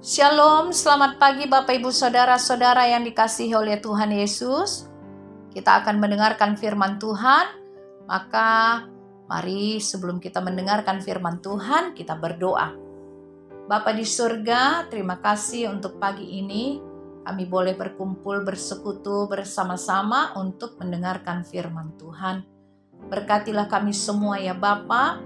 Shalom, selamat pagi Bapak Ibu Saudara-saudara yang dikasihi oleh Tuhan Yesus. Kita akan mendengarkan firman Tuhan. Maka mari sebelum kita mendengarkan firman Tuhan, kita berdoa. Bapa di surga, terima kasih untuk pagi ini. Kami boleh berkumpul bersekutu bersama-sama untuk mendengarkan firman Tuhan. Berkatilah kami semua ya Bapa.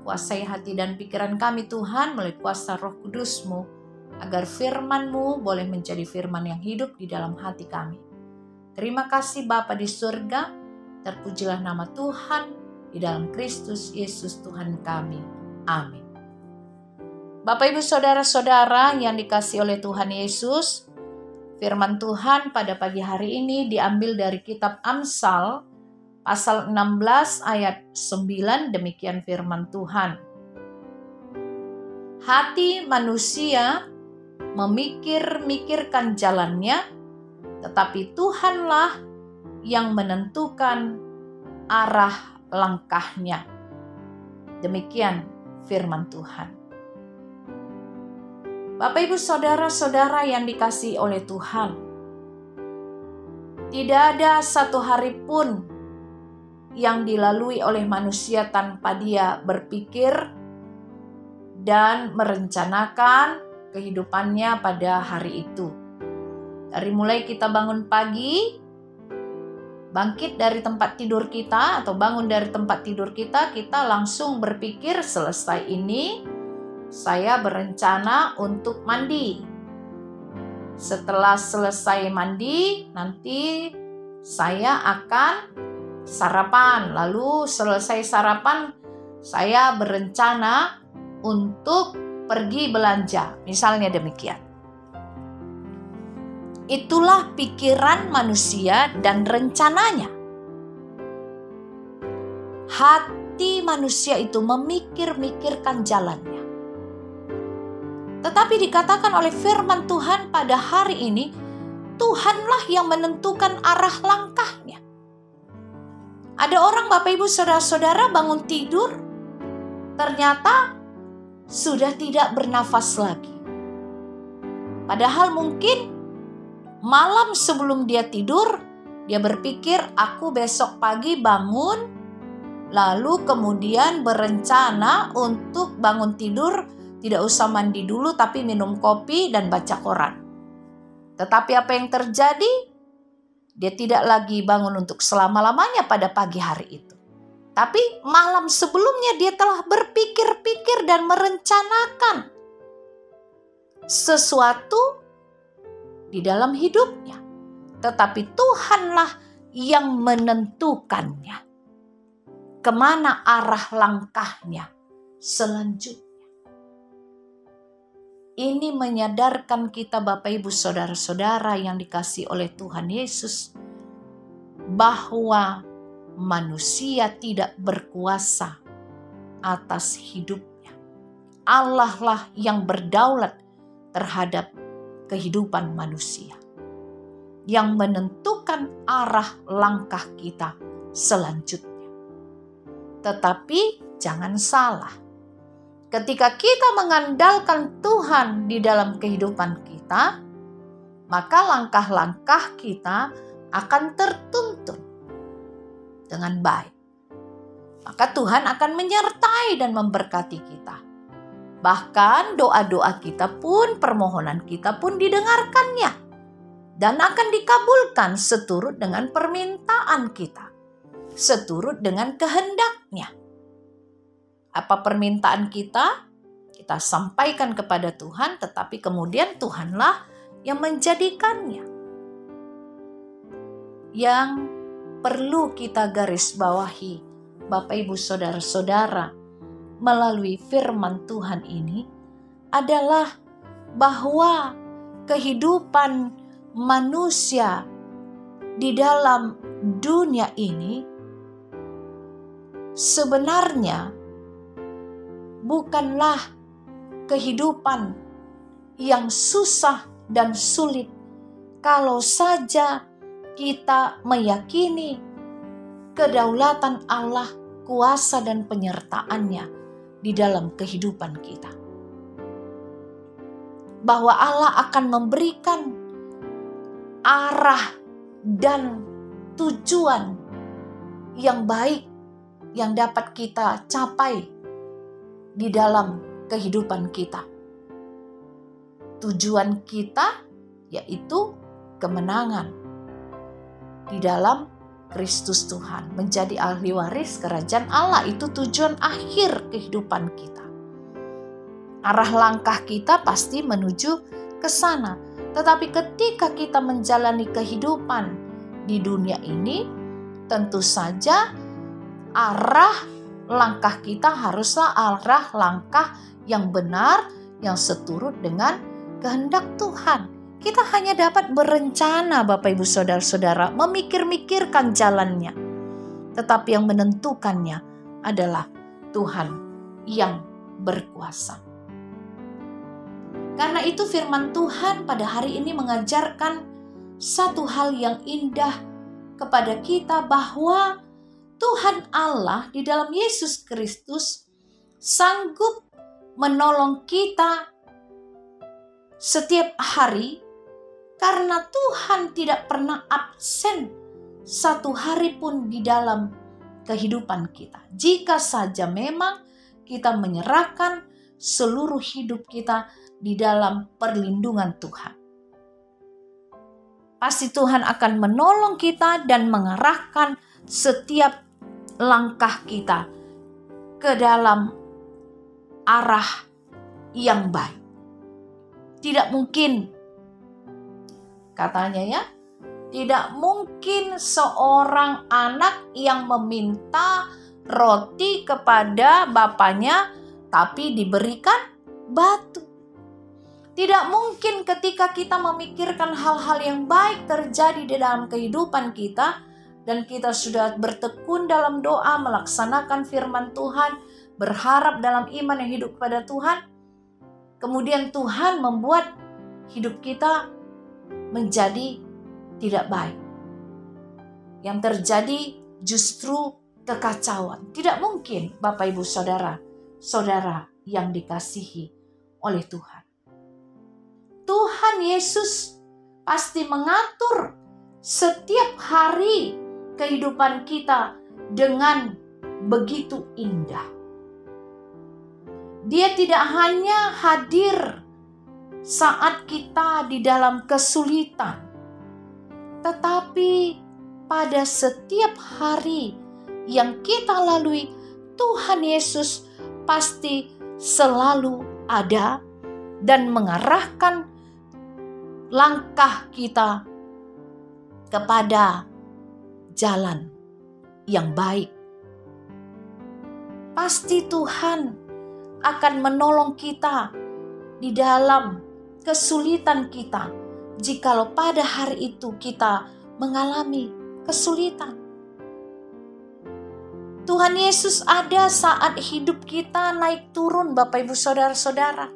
Kuasai hati dan pikiran kami Tuhan melalui kuasa Roh Kudus-Mu, agar firman-Mu boleh menjadi firman yang hidup di dalam hati kami. Terima kasih Bapa di surga, terpujilah nama Tuhan di dalam Kristus Yesus Tuhan kami. Amin. Bapak Ibu Saudara-saudara yang dikasihi oleh Tuhan Yesus, firman Tuhan pada pagi hari ini diambil dari kitab Amsal, pasal 16 ayat 9, demikian firman Tuhan. Hati manusia memikir-mikirkan jalannya, tetapi Tuhanlah yang menentukan arah langkahnya. Demikian firman Tuhan. Bapak Ibu Saudara-saudara yang dikasihi oleh Tuhan, tidak ada satu hari pun yang dilalui oleh manusia tanpa dia berpikir dan merencanakan kehidupannya pada hari itu. Dari mulai kita bangun pagi, bangkit dari tempat tidur kita atau bangun dari tempat tidur kita, kita langsung berpikir selesai ini saya berencana untuk mandi. Setelah selesai mandi, nanti saya akan sarapan. Lalu selesai sarapan, saya berencana untuk pergi belanja, misalnya demikian. Itulah pikiran manusia dan rencananya. Hati manusia itu memikir-mikirkan jalannya. Tetapi dikatakan oleh firman Tuhan pada hari ini, Tuhanlah yang menentukan arah langkahnya. Ada orang Bapak Ibu Saudara-saudara bangun tidur, ternyata sudah tidak bernafas lagi. Padahal mungkin malam sebelum dia tidur, dia berpikir aku besok pagi bangun, lalu kemudian berencana untuk bangun tidur, tidak usah mandi dulu tapi minum kopi dan baca koran. Tetapi apa yang terjadi? Dia tidak lagi bangun untuk selama-lamanya pada pagi hari itu. Tapi malam sebelumnya dia telah berpikir-pikir dan merencanakan sesuatu di dalam hidupnya. Tetapi Tuhanlah yang menentukannya. Kemana arah langkahnya selanjutnya. Ini menyadarkan kita Bapak Ibu Saudara-saudara yang dikasihi oleh Tuhan Yesus, bahwa manusia tidak berkuasa atas hidupnya. Allah lah yang berdaulat terhadap kehidupan manusia, yang menentukan arah langkah kita selanjutnya. Tetapi jangan salah, ketika kita mengandalkan Tuhan di dalam kehidupan kita, maka langkah-langkah kita akan tertuntun dengan baik. Maka Tuhan akan menyertai dan memberkati kita. Bahkan doa-doa kita pun, permohonan kita pun didengarkannya. Dan akan dikabulkan seturut dengan permintaan kita. Seturut dengan kehendaknya. Apa permintaan kita? Kita sampaikan kepada Tuhan, tetapi kemudian Tuhanlah yang menjadikannya. Yang perlu kita garis bawahi, Bapak Ibu Saudara-saudara, melalui firman Tuhan ini adalah bahwa kehidupan manusia di dalam dunia ini sebenarnya bukanlah kehidupan yang susah dan sulit kalau saja kita meyakini kedaulatan Allah, kuasa dan penyertaannya di dalam kehidupan kita. bahwa Allah akan memberikan arah dan tujuan yang baik yang dapat kita capai di dalam kehidupan kita. Tujuan kita yaitu kemenangan di dalam Kristus Tuhan, menjadi ahli waris kerajaan Allah. Itu tujuan akhir kehidupan kita. Arah langkah kita pasti menuju ke sana. Tetapi ketika kita menjalani kehidupan di dunia ini, tentu saja arah langkah kita haruslah arah langkah yang benar, yang seturut dengan kehendak Tuhan. Kita hanya dapat berencana, Bapak Ibu Saudara-saudara, memikir-mikirkan jalannya. Tetapi yang menentukannya adalah Tuhan yang berkuasa. Karena itu firman Tuhan pada hari ini mengajarkan satu hal yang indah kepada kita, bahwa Tuhan Allah di dalam Yesus Kristus sanggup menolong kita setiap hari, karena Tuhan tidak pernah absen satu hari pun di dalam kehidupan kita. Jika saja memang kita menyerahkan seluruh hidup kita di dalam perlindungan Tuhan, pasti Tuhan akan menolong kita dan mengarahkan setiap langkah kita ke dalam arah yang baik. Tidak mungkin, katanya ya, tidak mungkin seorang anak yang meminta roti kepada bapaknya tapi diberikan batu. Tidak mungkin ketika kita memikirkan hal-hal yang baik terjadi di dalam kehidupan kita, dan kita sudah bertekun dalam doa, melaksanakan firman Tuhan, berharap dalam iman yang hidup kepada Tuhan, kemudian Tuhan membuat hidup kita menjadi tidak baik. Yang terjadi justru kekacauan. Tidak mungkin, Bapak Ibu Saudara yang dikasihi oleh Tuhan. Tuhan Yesus pasti mengatur setiap hari kehidupan kita dengan begitu indah. Dia tidak hanya hadir saat kita di dalam kesulitan, tetapi pada setiap hari yang kita lalui, Tuhan Yesus pasti selalu ada dan mengarahkan langkah kita kepada jalan yang baik. Pasti Tuhan akan menolong kita di dalam kesulitan kita, jikalau pada hari itu kita mengalami kesulitan. Tuhan Yesus ada saat hidup kita naik turun, Bapak Ibu Saudara-saudara.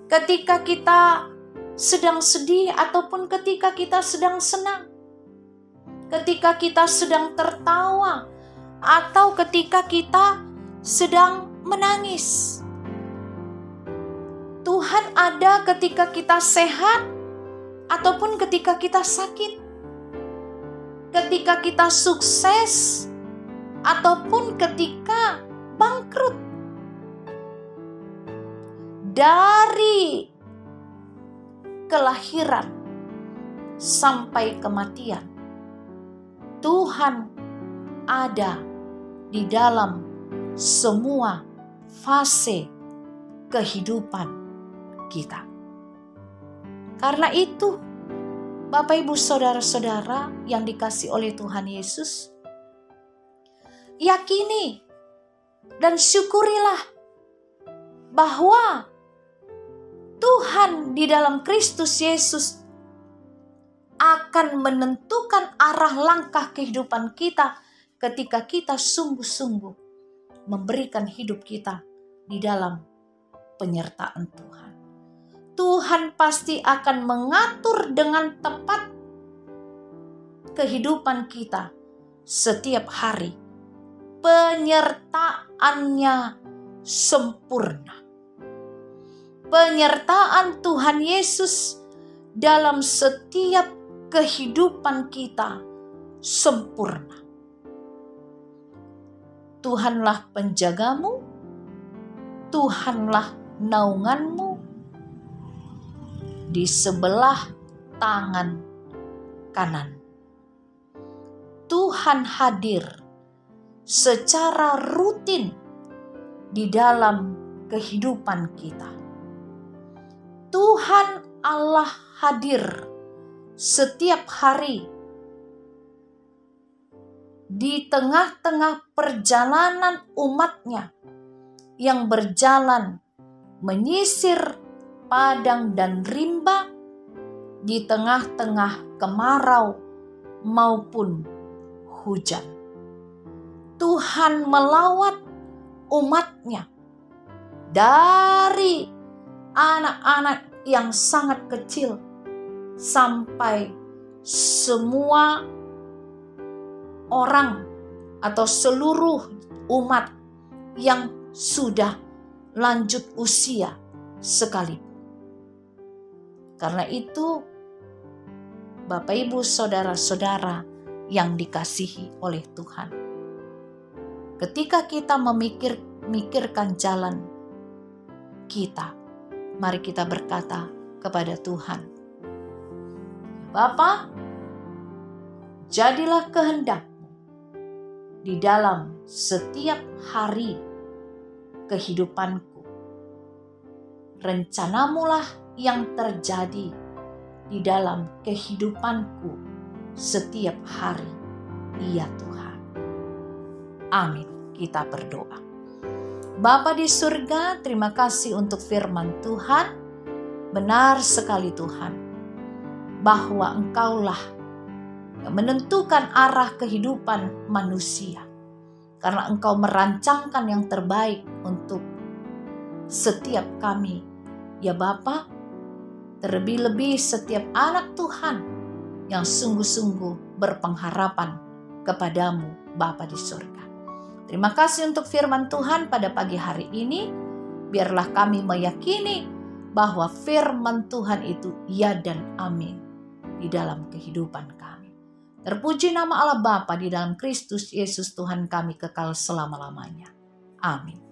Ketika kita sedang sedih ataupun ketika kita sedang senang. Ketika kita sedang tertawa atau ketika kita sedang menangis. Tuhan ada ketika kita sehat ataupun ketika kita sakit. Ketika kita sukses ataupun ketika bangkrut. Dari kelahiran sampai kematian, Tuhan ada di dalam semua fase kehidupan kita. Karena itu, Bapak Ibu Saudara-saudara yang dikasihi oleh Tuhan Yesus, yakini dan syukurilah bahwa Tuhan di dalam Kristus Yesus akan menentukan arah langkah kehidupan kita ketika kita sungguh-sungguh memberikan hidup kita di dalam penyertaan Tuhan. Tuhan pasti akan mengatur dengan tepat kehidupan kita setiap hari. Penyertaannya sempurna. penyertaan Tuhan Yesus dalam setiap kehidupan kita sempurna. Tuhanlah penjagamu, Tuhanlah naunganmu di sebelah tangan kanan. Tuhan hadir secara rutin di dalam kehidupan kita. Tuhan Allah hadir setiap hari di tengah-tengah perjalanan umatnya yang berjalan menyisir padang dan rimba, di tengah-tengah kemarau maupun hujan. Tuhan melawat umatnya dari anak-anak yang sangat kecil sampai semua orang atau seluruh umat yang sudah lanjut usia sekalipun. Karena itu, Bapak, Ibu, saudara-saudara yang dikasihi oleh Tuhan, ketika kita memikirkan jalan kita, mari kita berkata kepada Tuhan, Bapa, jadilah kehendak-Mu di dalam setiap hari kehidupanku. Rencanamu-lah yang terjadi di dalam kehidupanku setiap hari. Ya Tuhan. Amin. Kita berdoa. Bapa di surga, terima kasih untuk firman Tuhan. Benar sekali Tuhan, bahwa Engkaulah yang menentukan arah kehidupan manusia. Karena Engkau merancangkan yang terbaik untuk setiap kami. Ya Bapa, terlebih-lebih setiap anak Tuhan yang sungguh-sungguh berpengharapan kepadamu Bapa di surga. Terima kasih untuk firman Tuhan pada pagi hari ini. Biarlah kami meyakini bahwa firman Tuhan itu ya dan amin di dalam kehidupan kami. Terpuji nama Allah Bapa di dalam Kristus Yesus Tuhan kami kekal selama-lamanya. Amin.